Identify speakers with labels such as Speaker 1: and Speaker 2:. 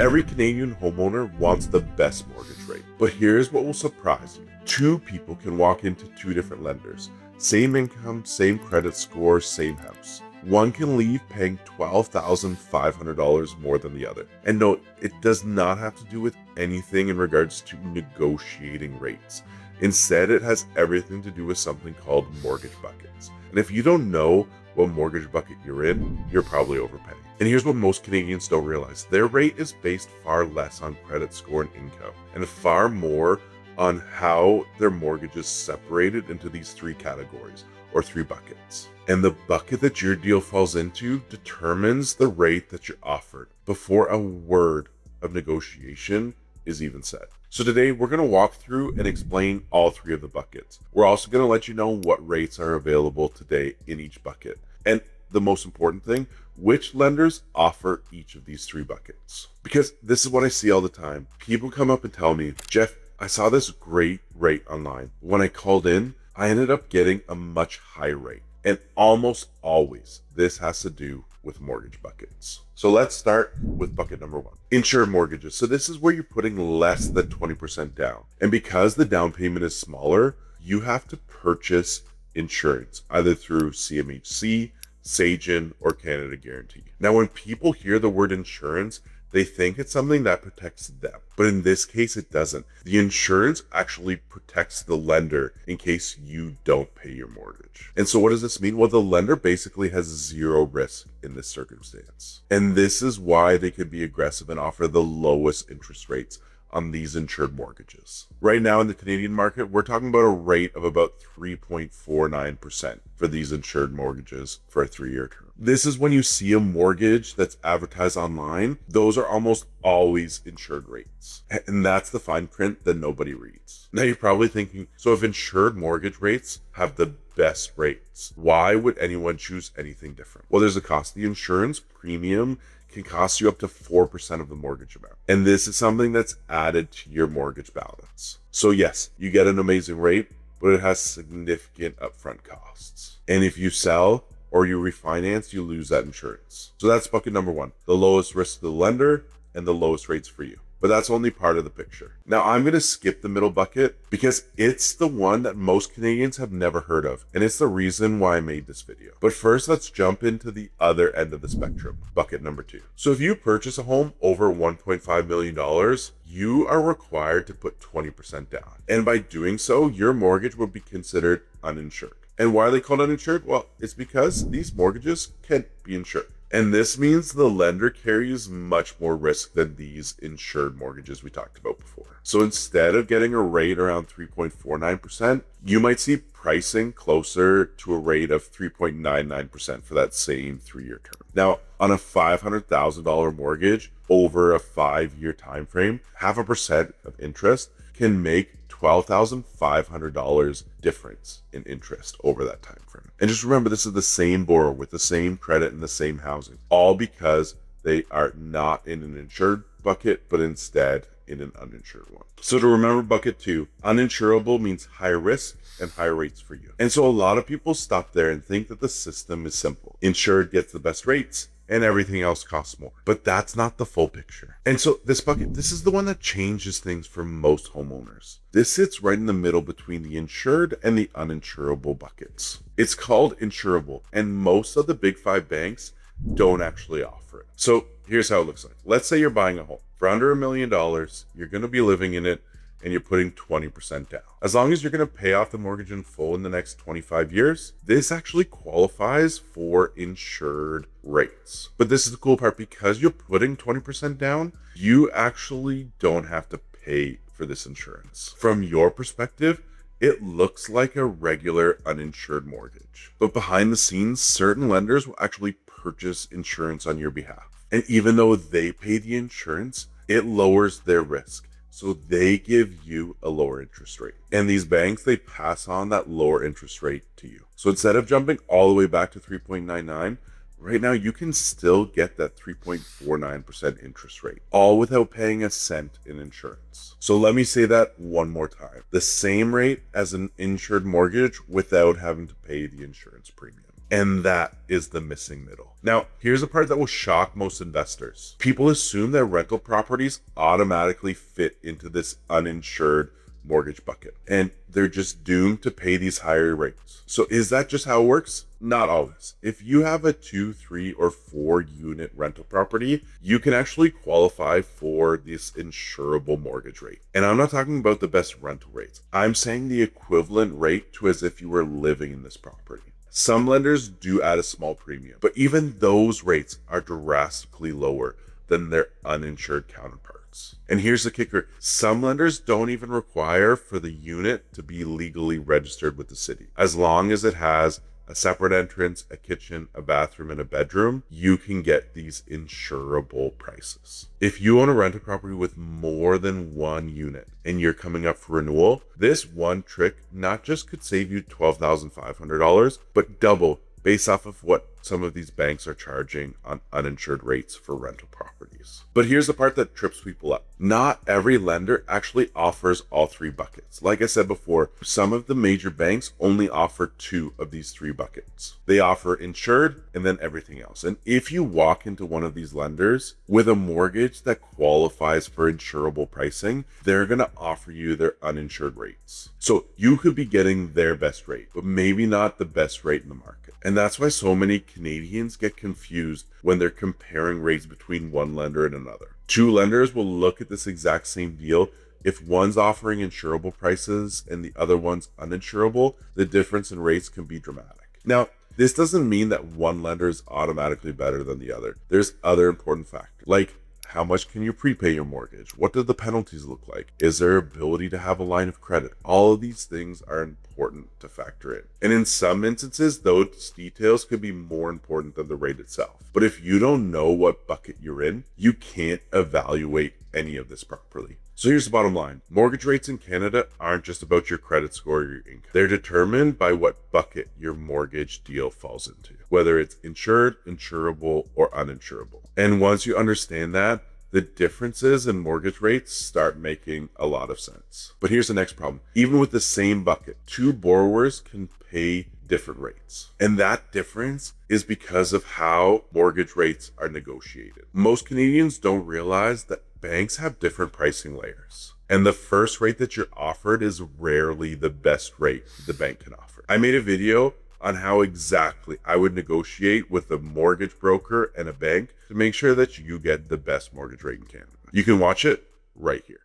Speaker 1: Every Canadian homeowner wants the best mortgage rate, but here's what will surprise you. Two people can walk into two different lenders. Same income, same credit score, same house. One can leave paying $12,500 more than the other. And note, it does not have to do with anything in regards to negotiating rates. Instead, it has everything to do with something called mortgage buckets. And if you don't know what mortgage bucket you're in, you're probably overpaying. And here's what most Canadians don't realize. Their rate is based far less on credit score and income, and far more on how their mortgage is separated into these three categories, or three buckets. And the bucket that your deal falls into determines the rate that you're offered before a word of negotiation is even said. So today we're going to walk through and explain all three of the buckets. We're also going to let you know what rates are available today in each bucket. And the most important thing, which lenders offer each of these three buckets. Because this is what I see all the time. People come up and tell me, Jeff, I saw this great rate online. When I called in, I ended up getting a much higher rate. And almost always, this has to do with mortgage buckets. So let's start with bucket number one, insured mortgages. So this is where you're putting less than 20% down. And because the down payment is smaller, you have to purchase insurance, either through CMHC, Sagen, or Canada Guarantee. Now, when people hear the word insurance, they think it's something that protects them. But in this case, it doesn't. The insurance actually protects the lender in case you don't pay your mortgage. And so what does this mean? Well, the lender basically has zero risk in this circumstance. And this is why they can be aggressive and offer the lowest interest rates on these insured mortgages. Right now in the Canadian market, we're talking about a rate of about 3.49% for these insured mortgages for a 3-year term. This is when you see a mortgage that's advertised online, those are almost always insured rates. And that's the fine print that nobody reads. Now you're probably thinking, so if insured mortgage rates have the best rates, why would anyone choose anything different? Well, there's a cost. The insurance premium can cost you up to 4% of the mortgage amount. And this is something that's added to your mortgage balance. So yes, you get an amazing rate, but it has significant upfront costs. And if you sell or you refinance, you lose that insurance. So that's bucket number one, the lowest risk to the lender and the lowest rates for you. But that's only part of the picture. Now I'm going to skip the middle bucket because it's the one that most Canadians have never heard of. And it's the reason why I made this video. But first, let's jump into the other end of the spectrum, bucket number two. So if you purchase a home over $1.5 million, you are required to put 20% down. And by doing so, your mortgage will be considered uninsured. And why are they called uninsured? Well, it's because these mortgages can't be insured. And this means the lender carries much more risk than these insured mortgages we talked about before. So instead of getting a rate around 3.49%, you might see pricing closer to a rate of 3.99% for that same 3-year term. Now, on a $500,000 mortgage over a 5-year time frame, 0.5% of interest can make $12,500 difference in interest over that time frame. And just remember, this is the same borrower with the same credit and the same housing, all because they are not in an insured bucket, but instead in an uninsured one. So to remember bucket two, uninsurable means higher risk and higher rates for you. And so a lot of people stop there and think that the system is simple. Insured gets the best rates and everything else costs more. But that's not the full picture. And so this bucket, this is the one that changes things for most homeowners. This sits right in the middle between the insured and the uninsurable buckets. It's called Insurable, and most of the big 5 banks don't actually offer it. So here's how it looks like. Let's say you're buying a home for under $1 million. You're going to be living in it, and you're putting 20% down. As long as you're going to pay off the mortgage in full in the next 25 years, this actually qualifies for insured rates. But this is the cool part, because you're putting 20% down, you actually don't have to pay for this insurance. From your perspective, it looks like a regular uninsured mortgage. But behind the scenes, certain lenders will actually purchase insurance on your behalf. And even though they pay the insurance, it lowers their risk. So they give you a lower interest rate. And these banks, they pass on that lower interest rate to you. So instead of jumping all the way back to 3.99, right now you can still get that 3.49% interest rate, all without paying a cent in insurance. So let me say that one more time. The same rate as an insured mortgage without having to pay the insurance premium. And that is the missing middle. Now, here's a part that will shock most investors. People assume that rental properties automatically fit into this uninsured mortgage bucket, and they're just doomed to pay these higher rates. So is that just how it works? Not always. If you have a 2, 3, or 4 unit rental property, you can actually qualify for this insurable mortgage rate. And I'm not talking about the best rental rates. I'm saying the equivalent rate to as if you were living in this property. Some lenders do add a small premium, but even those rates are drastically lower than their uninsured counterparts. And here's the kicker. Some lenders don't even require for the unit to be legally registered with the city. As long as it has a separate entrance, a kitchen, a bathroom, and a bedroom, you can get these insurable prices. If you own a rental property with more than 1 unit and you're coming up for renewal, this one trick not just could save you $12,500, but double based off of what some of these banks are charging on uninsured rates for rental properties. But here's the part that trips people up. Not every lender actually offers all 3 buckets. Like I said before, some of the major banks only offer 2 of these 3 buckets. They offer insured and then everything else. And if you walk into one of these lenders with a mortgage that qualifies for insurable pricing, they're going to offer you their uninsured rates. So you could be getting their best rate, but maybe not the best rate in the market. And that's why so many Canadians get confused when they're comparing rates between one lender and another. 2 lenders will look at this exact same deal. If one's offering insurable prices and the other one's uninsurable, the difference in rates can be dramatic. Now, this doesn't mean that one lender is automatically better than the other. There's other important factors, like how much can you prepay your mortgage? What do the penalties look like? Is there ability to have a line of credit? All of these things are important to factor in. And in some instances, those details could be more important than the rate itself. But if you don't know what bucket you're in, you can't evaluate any of this properly. So here's the bottom line. Mortgage rates in Canada aren't just about your credit score or your income. They're determined by what bucket your mortgage deal falls into, whether it's insured, insurable, or uninsurable. And once you understand that, the differences in mortgage rates start making a lot of sense. But here's the next problem. Even with the same bucket, 2 borrowers can pay different rates. And that difference is because of how mortgage rates are negotiated. Most Canadians don't realize that banks have different pricing layers. And the first rate that you're offered is rarely the best rate the bank can offer. I made a video on how exactly I would negotiate with a mortgage broker and a bank to make sure that you get the best mortgage rate in Canada. You can watch it right here.